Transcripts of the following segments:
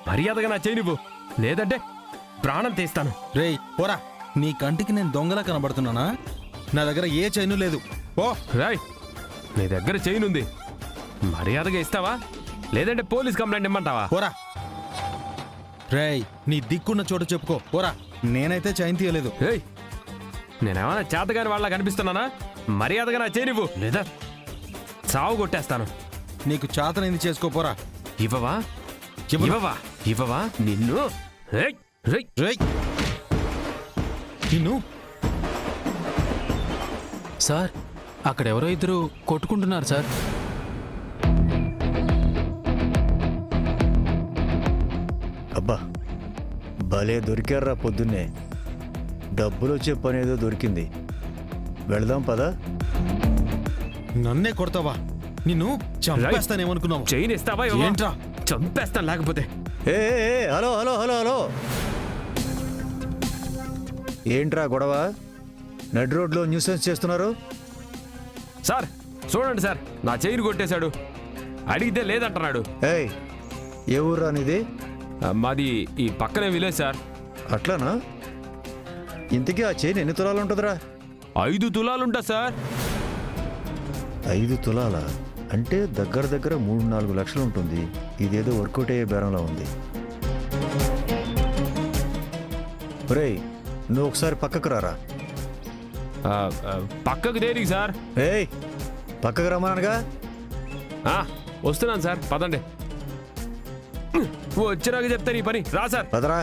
మర్యాదగా నా చేయి నువ్వు, లేదంటే ప్రాణం తీస్తాను. రేయ్ పోరా, నీ కంటికి నేను దొంగలా కనబడుతున్నానా? నా దగ్గర ఏ చైను లేదు. ఓ రాయ్, నీ దగ్గర చైనుంది, మర్యాదగా ఇస్తావా లేదంటే పోలీస్ కంప్లైంట్ ఇమ్మంటావా? పోరా. రేయ్, నీ దిక్కున్న చోటు చెప్పుకో. పోరా, నేనైతే చైన్ తీయలేదు. ఏయ్, నేనేమన్నా చేతగాని వాళ్ళ కనిపిస్తున్నానా? మర్యాదగా నా చేయి నువ్వు, లేదా చావు కొట్టేస్తాను. నీకు చేతనైంది చేసుకోపోరా. ఇవ్వవా ఇవ్వవా ఇవ్వవా నిన్ను. ఏయ్, రేయ్, రేయ్ నిన్ను. సార్, అక్కడెవరో ఇద్దరు కొట్టుకుంటున్నారు సార్. అబ్బా, భలే దొరికారా పొద్దున్నే. డబ్బులు వచ్చే పని ఏదో దొరికింది. వెళదాం పదా. నన్నే కొడతావా? నిన్ను చంపేస్తానేమనుకున్నావు? చైన్ ఇస్తావా ఇవ్వవా? ఏంట్రా? చంపేస్తాను లేకపోతే. ఏ హలో హలో హలో హలో, ఏంట్రా గొడవ? నడి రోడ్లో న్యూసెన్స్ చేస్తున్నారు. సార్ చూడండి సార్, నా చైన్ కొట్టేశాడు, అడిగితే లేదంటున్నాడు. ఏయ్, ఏ ఊర్రా నీది? మాది ఈ పక్కనే విలేజ్ సార్. అట్లానా? ఇంతకీ ఆ చైన్ ఎన్ని తులాలు ఉంటుందిరా? 5 తులాలుంటా సార్. 5 తులాల అంటే దగ్గర దగ్గర 3-4 లక్షలు ఉంటుంది. ఇదేదో వర్కౌట్ అయ్యే బేరంలో ఉంది. ఒరేయ్, నువ్వు ఒకసారి పక్కకు రారా. పక్కకు దేనికి సార్? ఏయ్, పక్కకు రమ్మనగా. వస్తున్నాను సార్, పదండి. వచ్చినాక చెప్తా నీ పని. రా సార్. పదరా.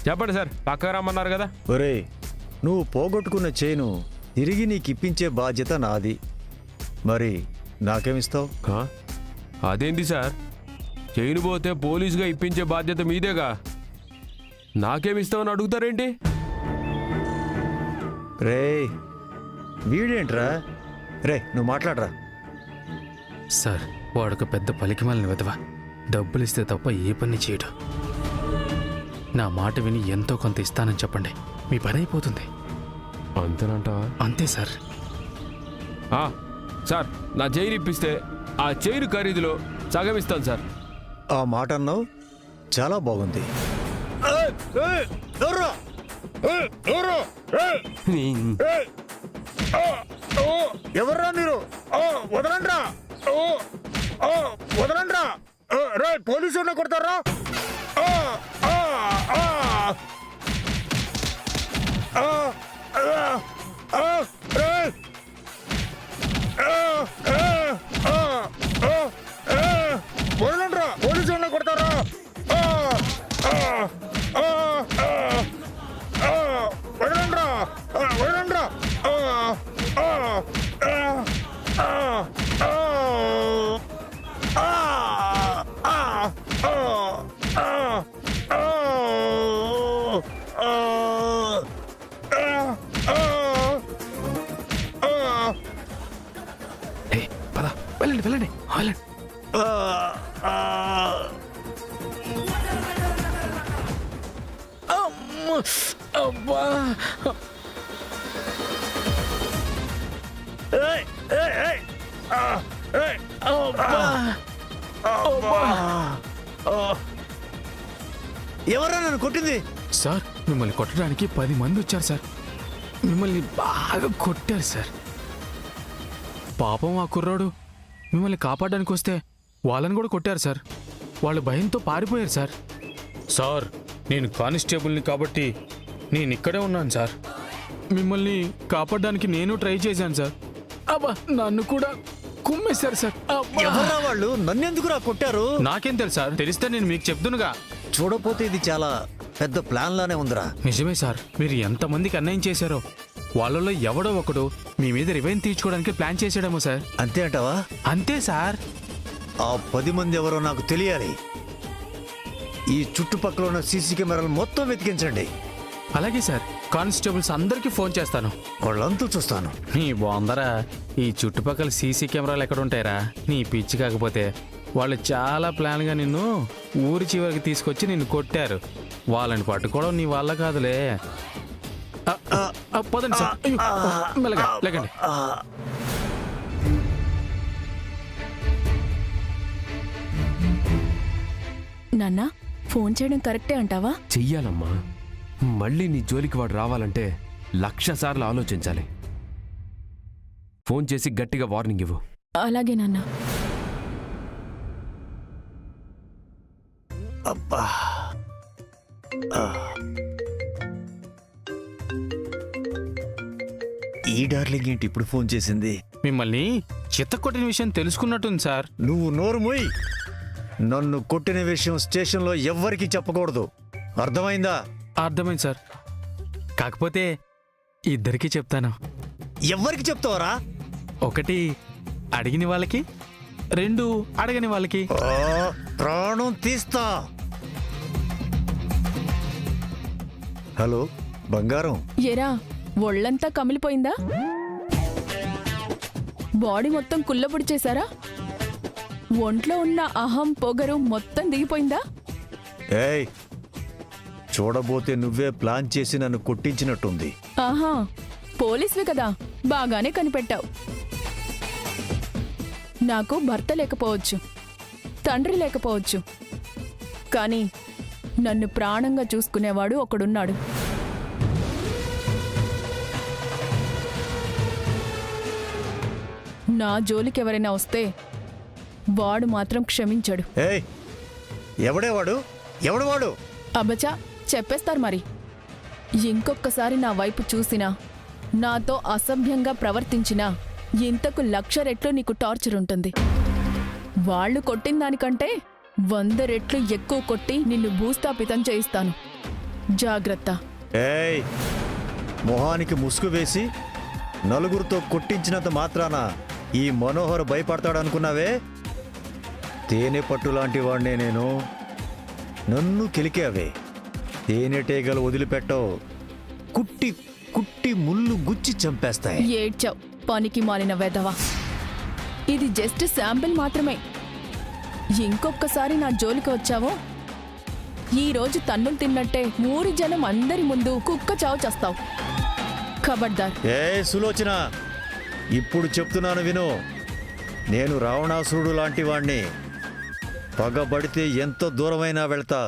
చెప్పండి సార్, పక్కకు రమ్మన్నారు కదా. ఒరేయ్, నువ్వు పోగొట్టుకున్న చైను తిరిగి నీకు ఇప్పించే బాధ్యత నాది. మరి నాకేమిస్తావు? అదేంటి సార్, చైన్ పోతే పోలీసుగా ఇప్పించే బాధ్యత మీదేగా, నాకేమిస్తావని అడుగుతారేంటి? రేయ్, వీడేంట్రా? రే, నువ్వు మాట్లాడరా. సార్, వాడొక పెద్ద పలికిమాలిన వెధవ. డబ్బులు ఇస్తే తప్ప ఏ పని చేయడు. నా మాట విని ఎంతో కొంత ఇస్తానని చెప్పండి, మీ పని అయిపోతుంది. అంతేనంటావా? అంతే సార్. సార్, నా చైన్ ఇప్పిస్తే ఆ చైన్ ఖరీదులో సగం ఇస్తాను సార్. ఆ మాట అన్నావు, చాలా బాగుంది. ఎవర్రా మీరు? వదలండ్రా, వదలండ్రా. రే, పోలీసు కొడతారా? వదలండ్రా, పోలీసు కొడతారా? వదలండ్రా, వదలండ్రా. పద, వెళ్ళండి వెళ్ళండి వెళ్ళండి. అబ్బా, ఎవరా నన్ను కొట్టింది? సార్, మిమ్మల్ని కొట్టడానికి 10 మంది వచ్చారు సార్. మిమ్మల్ని బాగా కొట్టారు సార్. పాపం ఆ కుర్రాడు మిమ్మల్ని కాపాడడానికి వస్తే వాళ్ళని కూడా కొట్టారు సార్. వాళ్ళు భయంతో పారిపోయారు సార్. సార్, నేను కానిస్టేబుల్ని కాబట్టి నేను ఇక్కడే ఉన్నాను సార్. మిమ్మల్ని కాపాడడానికి నేను ట్రై చేశాను సార్. అబ్బా, నన్ను కూడా కుమ్మేశారు సార్. ఎవరా వాళ్ళు? నన్నెందుకురా కొట్టారు? నాకేం తెలుసు సార్, తెలిస్తే నేను మీకు చెప్తునుగా. చూడపోతే ఇది చాలా పెద్ద ప్లాన్ లానే ఉందిరా. నిజమే సార్, మీరు ఎంతమందికి అన్యాయం చేశారో వాళ్ళలో ఎవడో ఒకడు మీ మీద రివెంజ్ తీర్చుకోవడానికి ప్లాన్ చేసాడేమో సార్. అంతే అంటావా? అంతే సార్. ఆ 10 మంది ఎవరో నాకు తెలియాలి. ఈ చుట్టుపక్కల ఉన్న సీసీ కెమెరాలు మొత్తం వెతికించండి. అలాగే సార్, కానిస్టేబుల్స్ అందరికీ ఫోన్ చేస్తాను. వాళ్ళంతా చూస్తాను. నీ బాగుందరా, ఈ చుట్టుపక్కల సీసీ కెమెరాలు ఎక్కడ ఉంటాయరా? నీ పిచ్చి కాకపోతే వాళ్ళు చాలా ప్లాన్గా నిన్ను ఊరి చివరికి తీసుకొచ్చి నిన్ను కొట్టారు. వాళ్ళని పట్టుకోవడం నీ వల్ల కాదులే. పదండి సార్. అయ్యో, మెల్లగా లేకండి. నాన్న ఫోన్ చేయడం కరెక్టే అంటావా? చెయ్యాలమ్మా. మళ్ళీ నీ జోలికి వాడు రావాలంటే 1,00,000 సార్లు ఆలోచించాలి. ఫోన్ చేసి గట్టిగా వార్నింగ్ ఇవ్వు. అలాగే నాన్న. అబ్బా ఈ డార్లింగ్ ఏంటి ఇప్పుడు ఫోన్ చేసింది? మిమ్మల్ని చిత్త కొట్టిన విషయం తెలుసుకున్నట్టుంది సార్. నువ్వు నోరు మూయి. నన్ను కొట్టిన విషయం స్టేషన్లో ఎవ్వరికీ చెప్పకూడదు, అర్థమైందా? అర్థమైంది సార్. కాకపోతే ఇద్దరికీ చెప్తాను. ఎవ్వరికి చెప్తావరా? ఒకటి అడిగిన వాళ్ళకి, 2 అడగని వాళ్ళకి. ప్రాణం తీస్తా. హలో బంగారం. ఎరా ఒళ్ళంతా కమిలిపోయిందా? బాడీ మొత్తం కుల్లబుడి చేశారా? ఒంట్లో ఉన్న అహం పొగరు మొత్తం దిగిపోయిందా? ఏయ్, చూడబోతే నువ్వే ప్లాన్ చేసి నన్ను కొట్టించినట్టుంది. ఆహా, పోలీసువి కదా, బాగానే కనిపెట్టావు. నాకు భర్త లేకపోవచ్చు, తండ్రి లేకపోవచ్చు, కానీ నన్ను ప్రాణంగా చూసుకునేవాడు ఒకడున్నాడు. నా జోలికి ఎవరైనా వస్తే వాడు మాత్రం క్షమించడు. ఏయ్, ఎవడేవాడు? ఎవడవాడు? అబ్బచా, చెప్పేస్తారు మరి. ఇంకొక్కసారి నా వైపు చూసినా, నాతో అసభ్యంగా ప్రవర్తించినా ఇంతకు 1,00,000 రెట్లు నీకు టార్చర్ ఉంటుంది. వాళ్ళు కొట్టిన దానికంటే 100 రెట్లు ఎక్కువ కొట్టి నిన్ను భూస్థాపితం చేయిస్తాను. జాగ్రత్త. ఏయ్, మొహానికి ముసుగు వేసి నలుగురితో కొట్టించినంత మాత్రాన ఈ మనోహర్ భయపడతాడనుకున్నావే? తేనె పట్టు లాంటి వాడినే నేను. నన్ను కిలికావే, తేనెటీగలు వదిలిపెట్టవు. కుట్టి కుట్టి ముళ్ళు గుచ్చి చంపేస్తాయి. ఏడ్చావు, పనికి మాలిన వెధవా. ఇది జస్ట్ శాంపిల్ మాత్రమే. ఇంకొక్కసారి నా జోలికి వచ్చావో ఈ రోజు తన్నులు తిన్నట్టే ఊరి జనం అందరి ముందు కుక్క చావు చేస్తావు. ఖబర్దార్. ఏ సులోచన, ఇప్పుడు చెప్తున్నాను విను. నేను రావణాసురుడు లాంటి వాణ్ణి. పగబడితే ఎంత దూరమైనా వెళ్తా.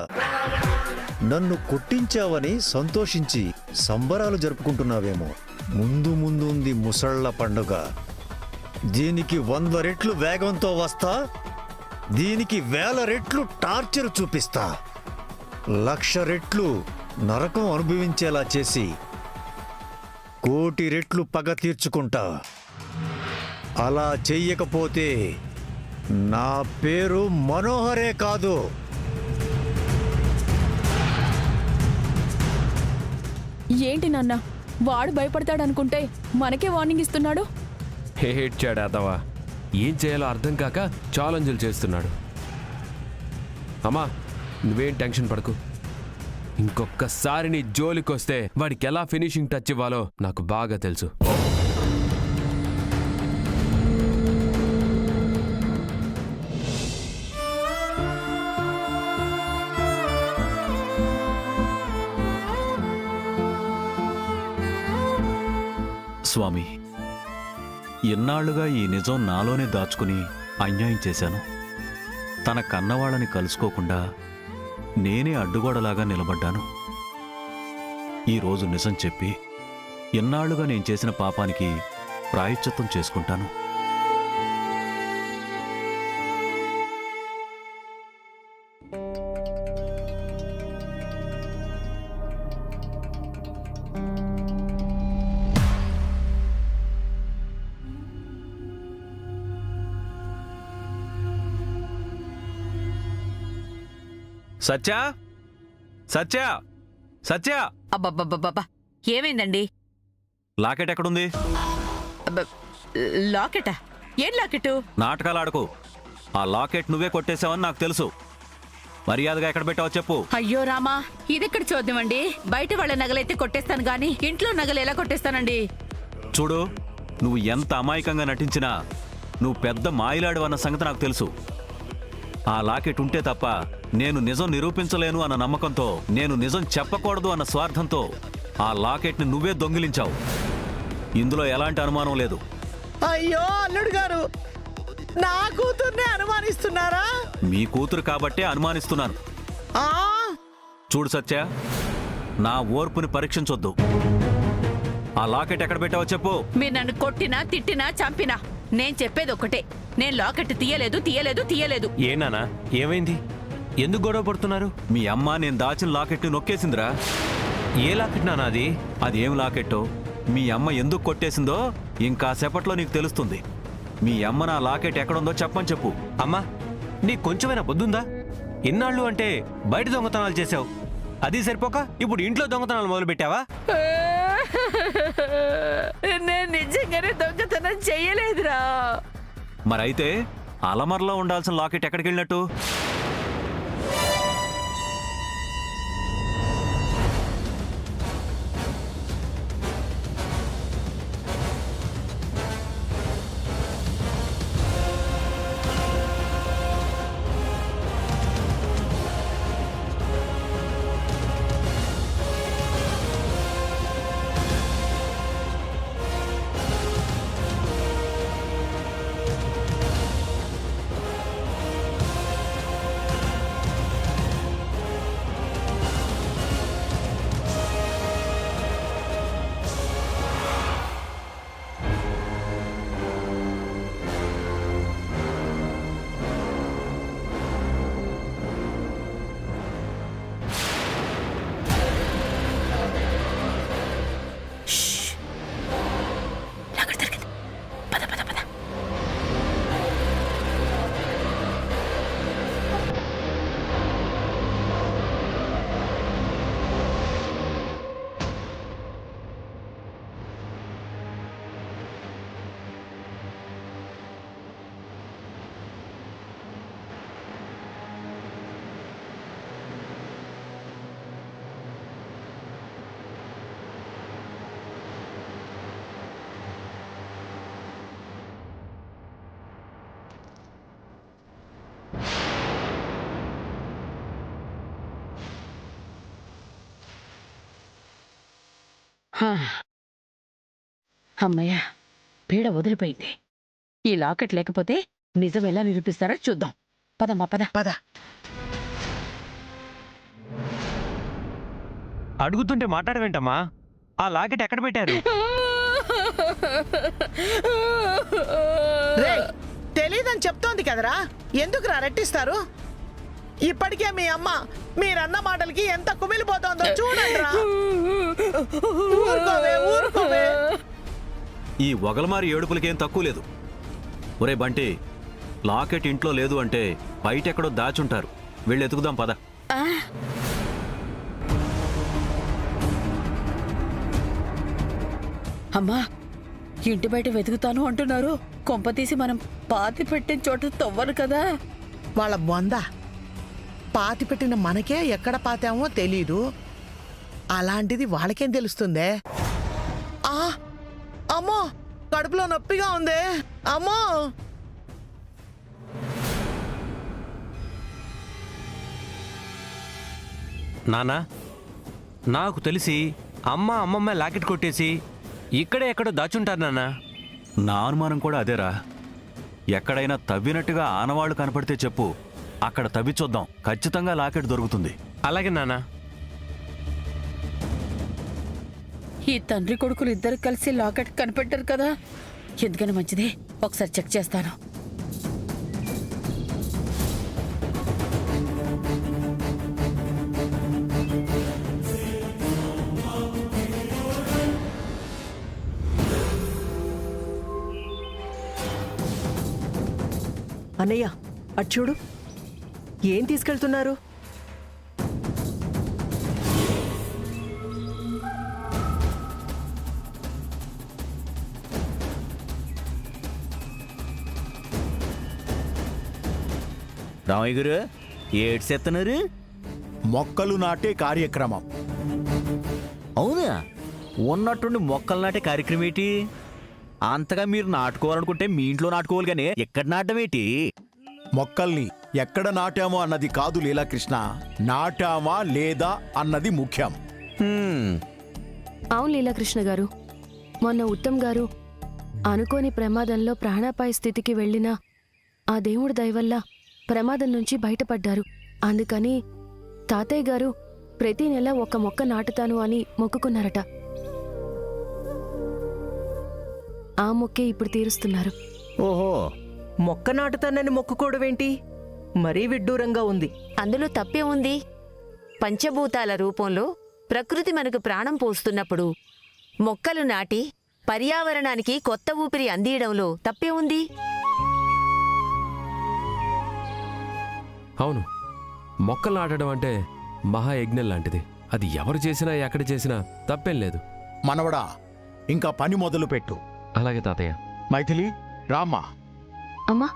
నన్ను కొట్టించావని సంతోషించి సంబరాలు జరుపుకుంటున్నావేమో. ముందు ముందు ఉంది ముసళ్ల పండుగ. దీనికి 100 రెట్లు వేగంతో వస్తా. దీనికి 1000 రెట్లు టార్చర్ చూపిస్తా. 1,00,000 రెట్లు నరకం అనుభవించేలా చేసి 1,00,00,000 రెట్లు పగ తీర్చుకుంటా. అలా చెయ్యకపోతే నా పేరు మనోహరే కాదు. ఏంటి నాన్న, వాడు భయపడతాడనుకుంటే మనకే వార్నింగ్ ఇస్తున్నాడు. హేడ్చాడాదవా. ఏం చేయాలో అర్థం కాక ఛాలెంజ్లు చేస్తున్నాడు. అమ్మా, నువ్వేం టెన్షన్ పడకు. ఇంకొక్కసారి నీ జోలికొస్తే వాడికి ఎలా ఫినిషింగ్ టచ్ ఇవ్వాలో నాకు బాగా తెలుసు. స్వామి, ఎన్నాళ్లుగా ఈ నిజం నాలోనే దాచుకుని అన్యాయం చేశాను. తన కన్నవాళ్ళని కలుసుకోకుండా నేనే అడ్డుగోడలాగా నిలబడ్డాను. ఈరోజు నిజం చెప్పి ఎన్నాళ్లుగా నేను చేసిన పాపానికి ప్రాయశ్చిత్తం చేసుకుంటాను. సత్యా, సత్యా, సత్యా! అబ్బబ్బబ్బబ్బా, ఏమైందండి? లాకెట్ ఎక్కడుంది? అబ్బ, లాకెటా? ఏం లాకెట్టు? నాటకాలు ఆడకు. ఆ లాకెట్ నువ్వే కొట్టేశావని నాకు తెలుసు. మర్యాదగా ఎక్కడ పెట్టావో చెప్పు. అయ్యో రామా, ఇదెక్కడ చూద్దామండి. బయట వాళ్ళ నగలైతే కొట్టేస్తాను గాని ఇంట్లో నగలు ఎలా కొట్టేస్తానండి? చూడు, నువ్వు ఎంత అమాయకంగా నటించినా నువ్వు పెద్ద మాయిలాడు అన్న సంగతి నాకు తెలుసు. ఆ లాకెట్ ఉంటే తప్ప నేను నిజం నిరూపించలేను అన్న నమ్మకంతో, నేను నిజం చెప్పకూడదు అన్న స్వార్థంతో ఆ లాకెట్ని నువ్వే దొంగిలించావు. ఇందులో ఎలాంటి అనుమానం లేదు. అయ్యో అల్లుడు గారు, నా కూతుర్నే అనుమానిస్తున్నారా? మీ కూతురు కాబట్టే అనుమానిస్తున్నాను. ఆ చూడు సత్య, నా ఓర్పుని పరీక్షించొద్దు. ఆ లాకెట్ ఎక్కడ పెట్టావో చెప్పు. మీరు నన్ను కొట్టినా తిట్టినా చంపినా నేను చెప్పేది ఒకటే, నేను లాకెట్ తీయలేదు. ఏనానా ఏమైంది? ఎందుకు గొడవ పడుతున్నారు? మీ అమ్మ నేను దాచిన లాకెట్ని నొక్కేసిందిరా. ఏ లాకెట్ నానా అది? అదేం లాకెట్టో మీ అమ్మ ఎందుకు కొట్టేసిందో ఇంకా సేపట్లో నీకు తెలుస్తుంది. మీ అమ్మ నా లాకెట్ ఎక్కడుందో చెప్పని చెప్పు. అమ్మా, నీకు కొంచెమైనా బుద్ధుందా? ఇన్నాళ్ళు అంటే బయట దొంగతనాలు చేసావు, అది సరిపోక ఇప్పుడు ఇంట్లో దొంగతనాలు మొదలు పెట్టావా? నేను నిజంగానే దొంగతనం చెయ్యలేదురా. మరైతే అలమర్లో ఉండాల్సిన లాకెట్ ఎక్కడికి వెళ్ళినట్టు? అమ్మయ్య, పీడ వదిలిపోయింది. ఈ లాకెట్ లేకపోతే నిజం ఎలా నిరూపిస్తారో చూద్దాం. పదమ్మా పద. పద. అడుగుతుంటే మాట్లాడవేంటమ్మా? ఆ లాకెట్ ఎక్కడ పెట్టారు? రేయ్, తెలీదని చెప్తోంది కదరా, ఎందుకురా రెట్టిస్తారు? ఇప్పటికే మీ అమ్మ మీరన్న మాటలకి ఎంత కుమిలిపోతోందో చూడండిరా. ఊరుకోవే. ఈ ఒగలమారి ఏడుపులకేం తక్కువ లేదు. ఒరే బంటి, లాకెట్ ఇంట్లో లేదు అంటే బయటెక్కడో దాచుంటారు. వెళ్ళి ఎతుకుదాం పద. అమ్మా, ఇంటి బయట వెతుకుతాను అంటున్నారు. కొంపతీసి మనం పాతి పెట్టిన చోట తవ్వరు కదా. వాళ్ళ బొంద పాతి పెట్టిన మనకే ఎక్కడ పాతామో తెలీదు, అలాంటిది వాళ్ళకేం తెలుస్తుందే? అమ్మో, కడుపులో నొప్పిగా ఉందే. అమ్మో, నానా, నాకు తెలిసి అమ్మమ్మ లాకెట్ కొట్టేసి ఇక్కడే ఎక్కడో దాచుంటారు నాన్నా. నా అనుమానం కూడా అదేరా. ఎక్కడైనా తవ్వినట్టుగా ఆనవాళ్లు కనపడితే చెప్పు, అక్కడ తవ్వి చూద్దాం. ఖచ్చితంగా లాకెట్ దొరుకుతుంది. అలాగే నానా. ఈ తండ్రి కొడుకులు ఇద్దరు కలిసి లాకెట్ కనిపెట్టారు కదా. ఎందుకని మంచిది, ఒకసారి చెక్ చేస్తాను. అన్నయ్య, అటు చూడు, ఏం తీసుకెళ్తున్నారు? రామయ్య గారు ఏడ్సేస్తున్నారు? మొక్కలు నాటే కార్యక్రమం. అవునా? ఉన్నట్టుండి మొక్కలు నాటే కార్యక్రమం ఏంటి? అంతగా మీరు నాటుకోవాలనుకుంటే మీ ఇంట్లో నాటుకోవాలి కానీ ఎక్కడ నాటడం ఏంటి? మొక్కల్ని ఎక్కడ నాటామో అన్నది కాదు లీలాకృష్ణ, నాటామా లేదా అన్నది ముఖ్యం. అవును లీలాకృష్ణ గారు, మొన్న ఉత్తమ్ గారు అనుకోని ప్రమాదంలో ప్రాణాపాయ స్థితికి వెళ్ళినా ఆ దేవుడి దయవల్ల ప్రమాదం నుంచి బయటపడ్డారు. అందుకని తాతయ్య గారు ప్రతి నెల ఒక మొక్క నాటుతాను అని మొక్కుకున్నారట. ఆ మొక్కే ఇప్పుడు తీరుస్తున్నారు. ఓహో, మొక్క నాటుతానని మొక్కుకోవడమేంటి? మరీ విడ్డూరంగా ఉంది. అందులో తప్పే ఉంది. పంచభూతాల రూపంలో ప్రకృతి మనకు ప్రాణం పోస్తున్నప్పుడు మొక్కలు నాటి పర్యావరణానికి కొత్త ఊపిరి అందియడంలో తప్పే ఉంది. అవును, మొక్కలు నాటడం అంటే మహాయజ్ఞం లాంటిది. అది ఎవరు చేసినా ఎక్కడ చేసినా తప్పేం లేదు. మనవడా, ఇంకా పని మొదలు పెట్టు. అలాగే తాతయ్య. మైథిలి, రామ్మా. అమ్మా,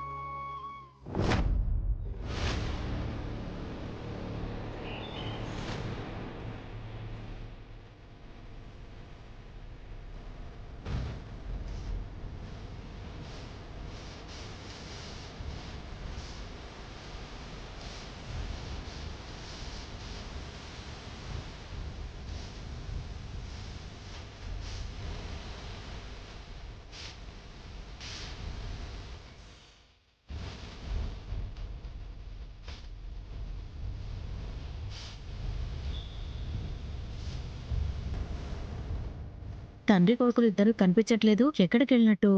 తండ్రి కొడుకులు ఇద్దరు కనిపించట్లేదు. ఎక్కడికి వెళ్ళినట్టు?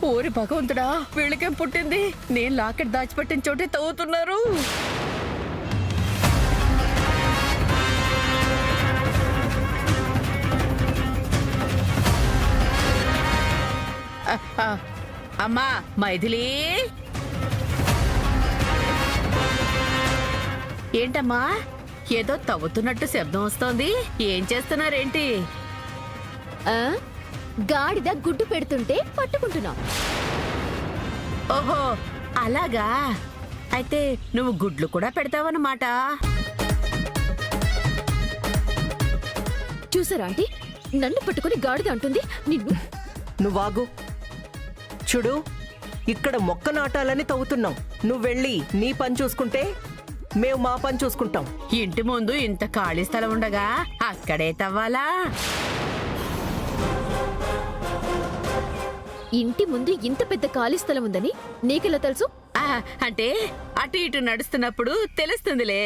ఓరి భగవంతుడా, వీళ్ళకేం పుట్టింది? నేను లాకెట్ దాచిపెట్టిన చోటే తవ్వుతున్నారు. అమ్మా మైథిలి, ఏంటమ్మా ఏదో తవ్వుతున్నట్టు శబ్దం వస్తోంది. ఏం చేస్తున్నారేంటి? గాడిద గుడ్డు పెడుతుంటే పట్టుకుంటున్నాం. ఓహో, అలాగా. అయితే నువ్వు గుడ్లు కూడా పెడతావన్నమాట. చూసారా ఆంటీ, నన్ను పట్టుకుని గాడిద అంటుంది. నిన్ను నువ్వాగు. చూడు, ఇక్కడ మొక్క నాటాలని తవ్వుతున్నాం. నువ్వెళ్ళి నీ పని చూసుకుంటే మేము మా పని చూసుకుంటాం. ఇంటి ముందు ఇంత ఖాళీ స్థలం ఉండగా అక్కడే తవ్వాలా? ఇంటి ముందు ఇంత పెద్ద ఖాళీ స్థలం ఉందని నీకెలా తెలుసు? అంటే అటు ఇటు నడుస్తున్నప్పుడు తెలుస్తుందిలే.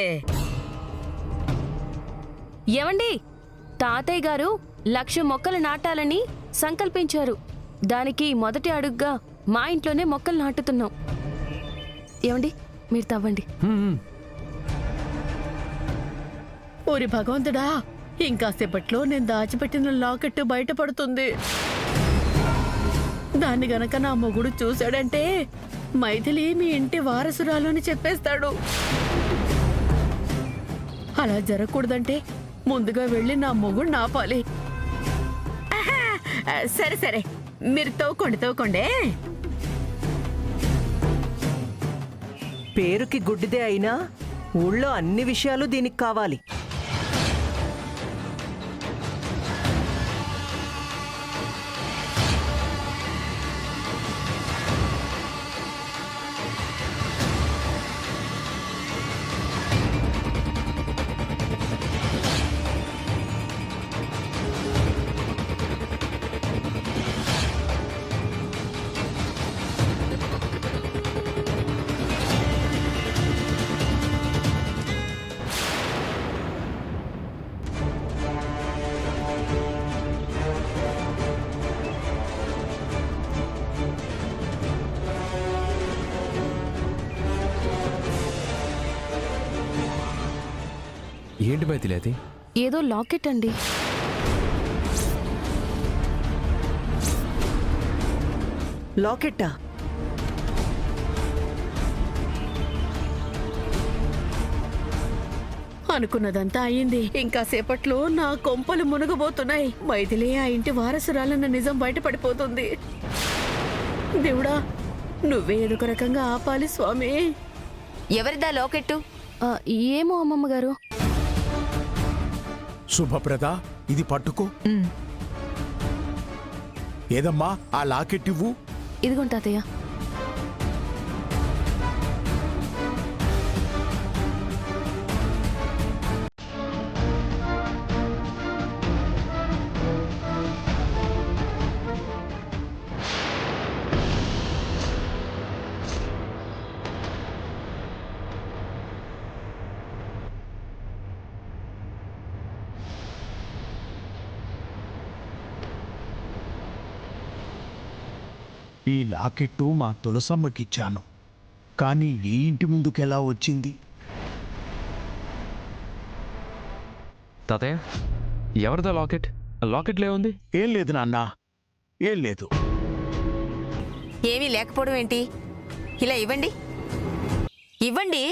ఏమండి, తాతయ్య గారు 1,00,000 మొక్కలు నాటాలని సంకల్పించారు. దానికి మొదటి అడుగ్గా మా ఇంట్లోనే మొక్కలు నాటుతున్నాం. ఏమండి, మీరు తవ్వండి. ఓరి భగవంతుడా, ఇంకాసేపట్లో నేను దాచిపెట్టిన లాకెట్ బయటపడుతుంది. దాన్ని గనక నా మొగుడు చూశాడంటే మైథిలి మీ ఇంటి వారసురాలు అని చెప్పేస్తాడు. అలా జరగకూడదంటే ముందుగా వెళ్ళి నా మొగుడు నాపాలి. సరే సరే, మీరు తవ్వుకోండి. పేరుకి గుడ్డిదే అయినా ఊళ్ళో అన్ని విషయాలు దీనికి కావాలి. ఏంటి మైథిలి అది? ఏదో లాకెట్ అండి. లాకెట్టా? అనుకున్నదంతా అయింది. ఇంకా సేపట్లో నా కొంపలు మునగబోతున్నాయి. మైథిలి ఆ ఇంటి వారసురాలన్న నిజం బయటపడిపోతుంది. దేవుడా, నువ్వే ఏదొక రకంగా ఆపాలి స్వామి. ఎవరిదా లాకెట్టు? ఏమో అమ్మమ్మ గారు. శుభప్రద, ఇది పట్టుకో. ఏదమ్మా ఆ లాకెట్ ఇవ్వు. ఇదిగోండి తాతయ్య. ఈ లాకెట్టు మా తులసమ్మకిచ్చాను, కానీ ఈ ఇంటి ముందుకెలా వచ్చింది? తాతయ్య ఎవరిదా లాకెట్? లాకెట్లో ఏముంది? ఏం లేదు నాన్న, ఏం లేదు. ఏమీ లేకపోవడం ఏంటి? ఇలా ఇవ్వండి, ఇవ్వండి.